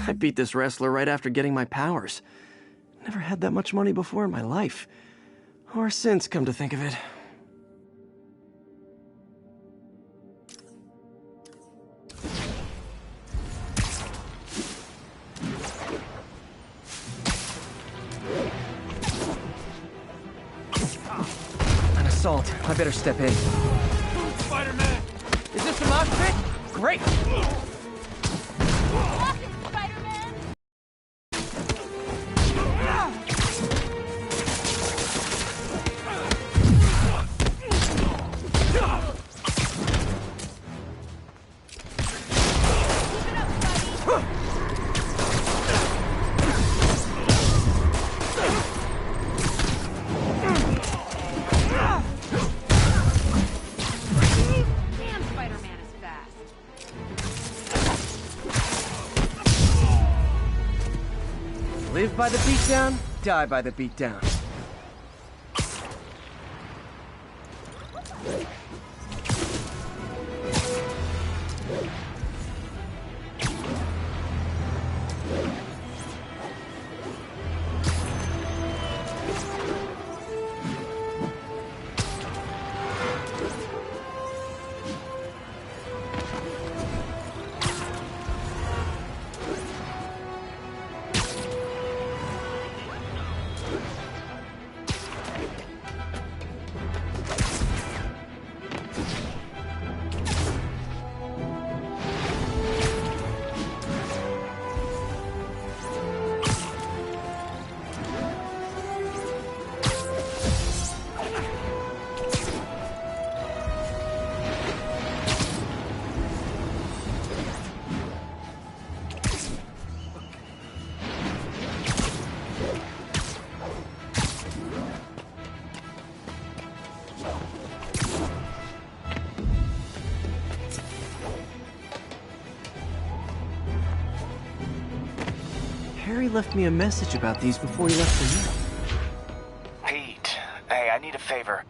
I beat this wrestler right after getting my powers. Never had that much money before in my life. Or since, come to think of it. An assault. I better step in. Spider-Man! Is this a mosh pit? Great! Spider-Man! Damn, Spider-Man is fast. Live by the beatdown, die by the beatdown. Harry left me a message about these before he left for you. Pete, hey, I need a favor.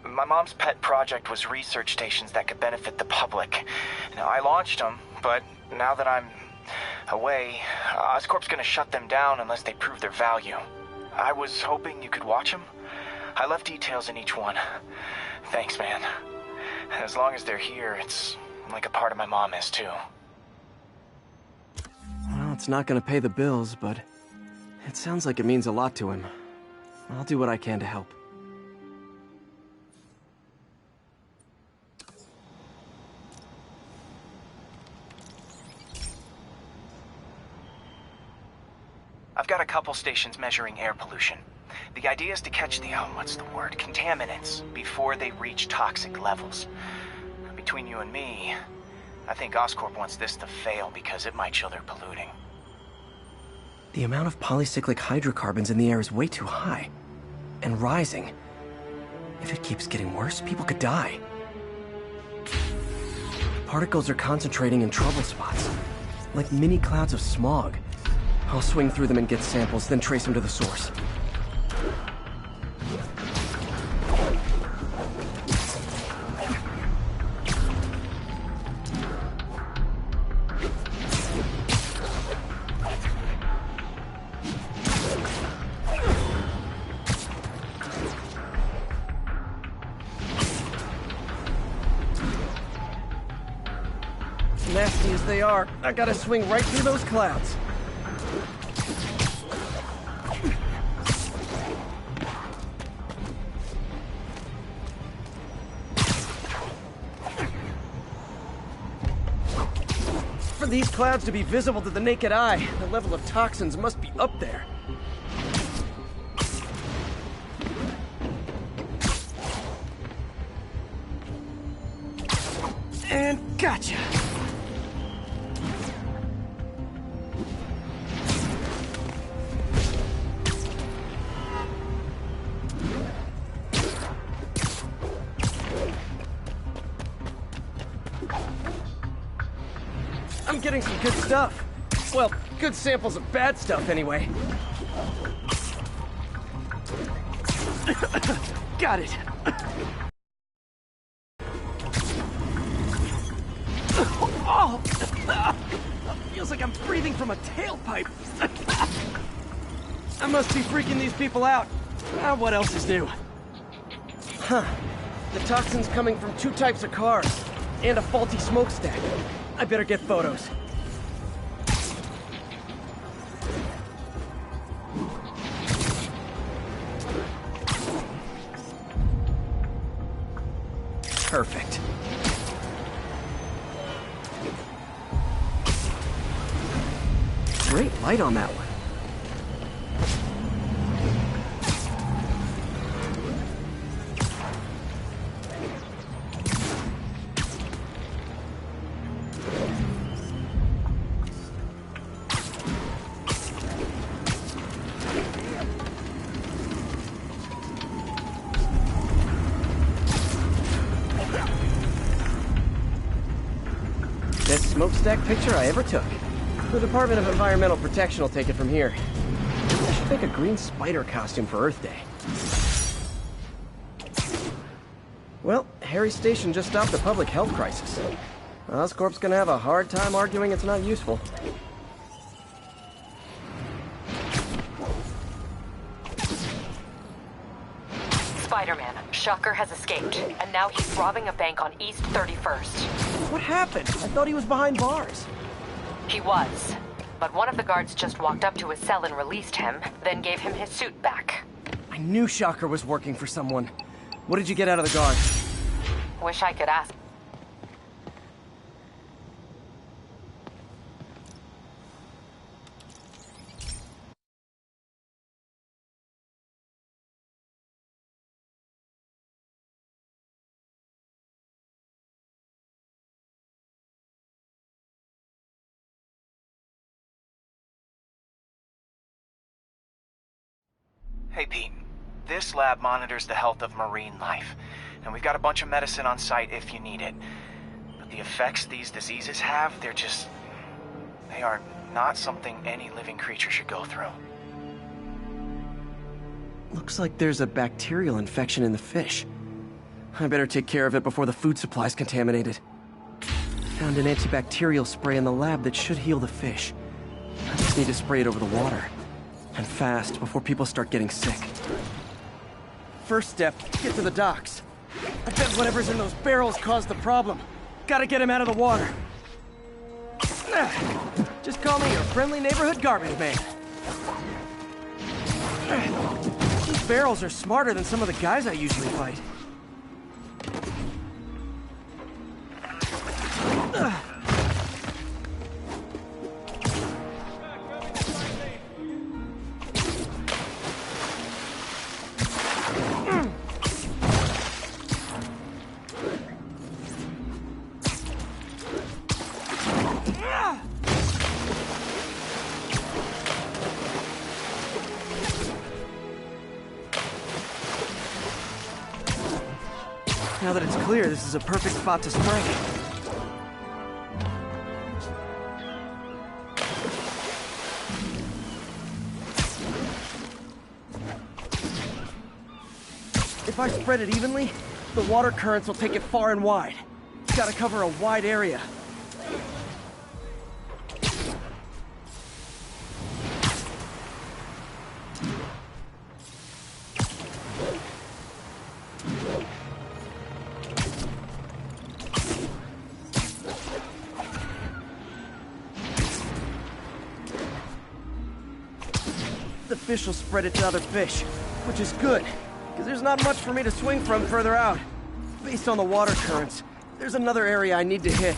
My mom's pet project was research stations that could benefit the public. Now, I launched them, but now that I'm away, Oscorp's gonna shut them down unless they prove their value. I was hoping you could watch them. I left details in each one. Thanks, man. As long as they're here, it's like a part of my mom is, too. Well, it's not gonna pay the bills, but it sounds like it means a lot to him. I'll do what I can to help. I've got a couple stations measuring air pollution. The idea is to catch the, contaminants before they reach toxic levels. Between you and me, I think Oscorp wants this to fail because it might show they're polluting. The amount of polycyclic hydrocarbons in the air is way too high. And rising. If it keeps getting worse, people could die. Particles are concentrating in trouble spots, like mini clouds of smog. I'll swing through them and get samples, then trace them to the source. Nasty as they are, I gotta swing right through those clouds. For these clouds to be visible to the naked eye, the level of toxins must be up there. And gotcha! I'm getting some good stuff. Well, good samples of bad stuff, anyway. Got it. Oh! Oh, feels like I'm breathing from a tailpipe. I must be freaking these people out. What else is new? Huh. The toxin's coming from 2 types of cars, and a faulty smokestack. I better get photos. Perfect. Great light on that one. Best smokestack picture I ever took. The Department of Environmental Protection will take it from here. I should make a green spider costume for Earth Day. Well, Harry Station just stopped a public health crisis. Oscorp's gonna have a hard time arguing it's not useful. Spider-Man, Shocker has escaped, and now he's robbing a bank on East 31st. What happened? I thought he was behind bars. He was, but one of the guards just walked up to his cell and released him, then gave him his suit back. I knew Shocker was working for someone. What did you get out of the guard? Wish I could ask. Hey, Pete. This lab monitors the health of marine life, and we've got a bunch of medicine on site if you need it. But the effects these diseases have, they are not something any living creature should go through. Looks like there's a bacterial infection in the fish. I better take care of it before the food supply's contaminated. Found an antibacterial spray in the lab that should heal the fish. I just need to spray it over the water. And fast, before people start getting sick. First step, get to the docks. I bet whatever's in those barrels caused the problem. Gotta get him out of the water. Just call me your friendly neighborhood garbage man. These barrels are smarter than some of the guys I usually fight. Now that it's clear, this is a perfect spot to spray. If I spread it evenly, the water currents will take it far and wide. Gotta cover a wide area. The fish will spread it to other fish, which is good, because there's not much for me to swing from further out. Based on the water currents, there's another area I need to hit.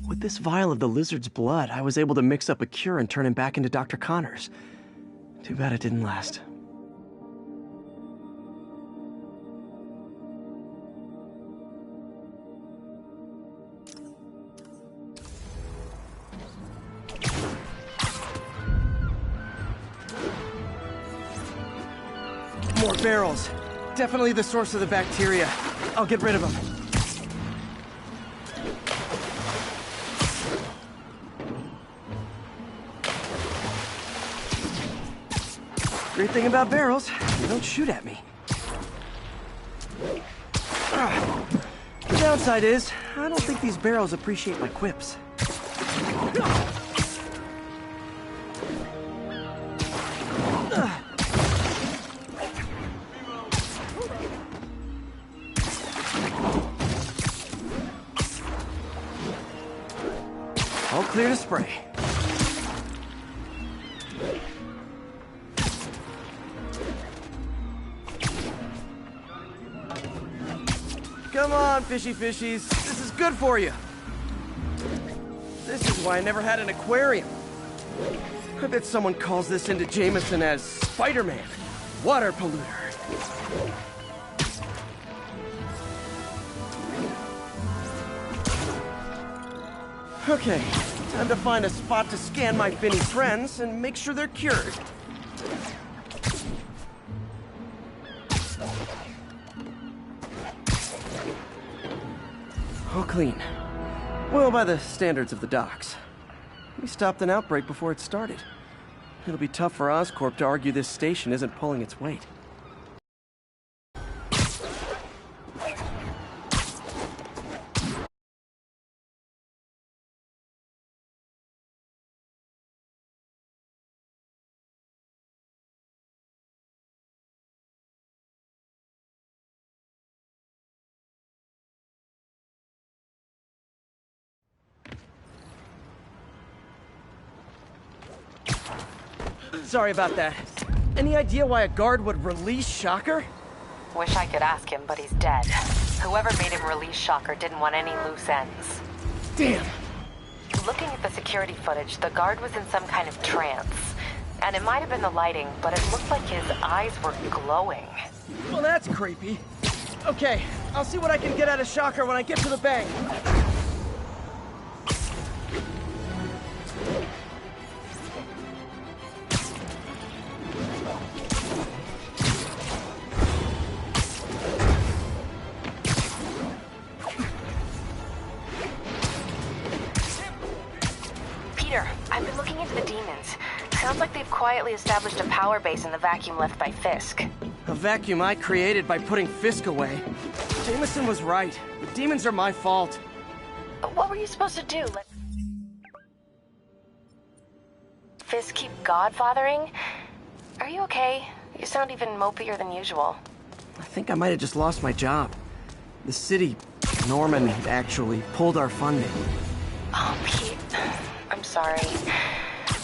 With this vial of the lizard's blood, I was able to mix up a cure and turn him back into Dr. Connors. Too bad it didn't last. More barrels. Definitely the source of the bacteria. I'll get rid of them. Great thing about barrels, they don't shoot at me. The downside is, I don't think these barrels appreciate my quips. All clear to spray. Come on, fishy fishies. This is good for you. This is why I never had an aquarium. I bet someone calls this into Jameson as Spider-Man, water polluter. Okay, time to find a spot to scan my finny friends and make sure they're cured. All clean. Well, by the standards of the docks. We stopped an outbreak before it started. It'll be tough for Oscorp to argue this station isn't pulling its weight. Sorry about that. Any idea why a guard would release Shocker? Wish I could ask him, but he's dead. Whoever made him release Shocker didn't want any loose ends. Damn! Looking at the security footage, the guard was in some kind of trance. And it might have been the lighting, but it looked like his eyes were glowing. Well, that's creepy. Okay, I'll see what I can get out of Shocker when I get to the bank. I've been looking into the demons. Sounds like they've quietly established a power base in the vacuum left by Fisk. A vacuum I created by putting Fisk away. Jameson was right. The demons are my fault. What were you supposed to do? Let Fisk keep godfathering? Are you okay? You sound even mopier than usual. I think I might have just lost my job. The city, Norman, actually pulled our funding. Oh, Pete. I'm sorry.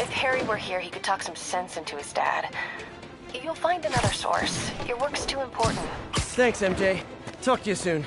If Harry were here, he could talk some sense into his dad. You'll find another source. Your work's too important. Thanks, MJ. Talk to you soon.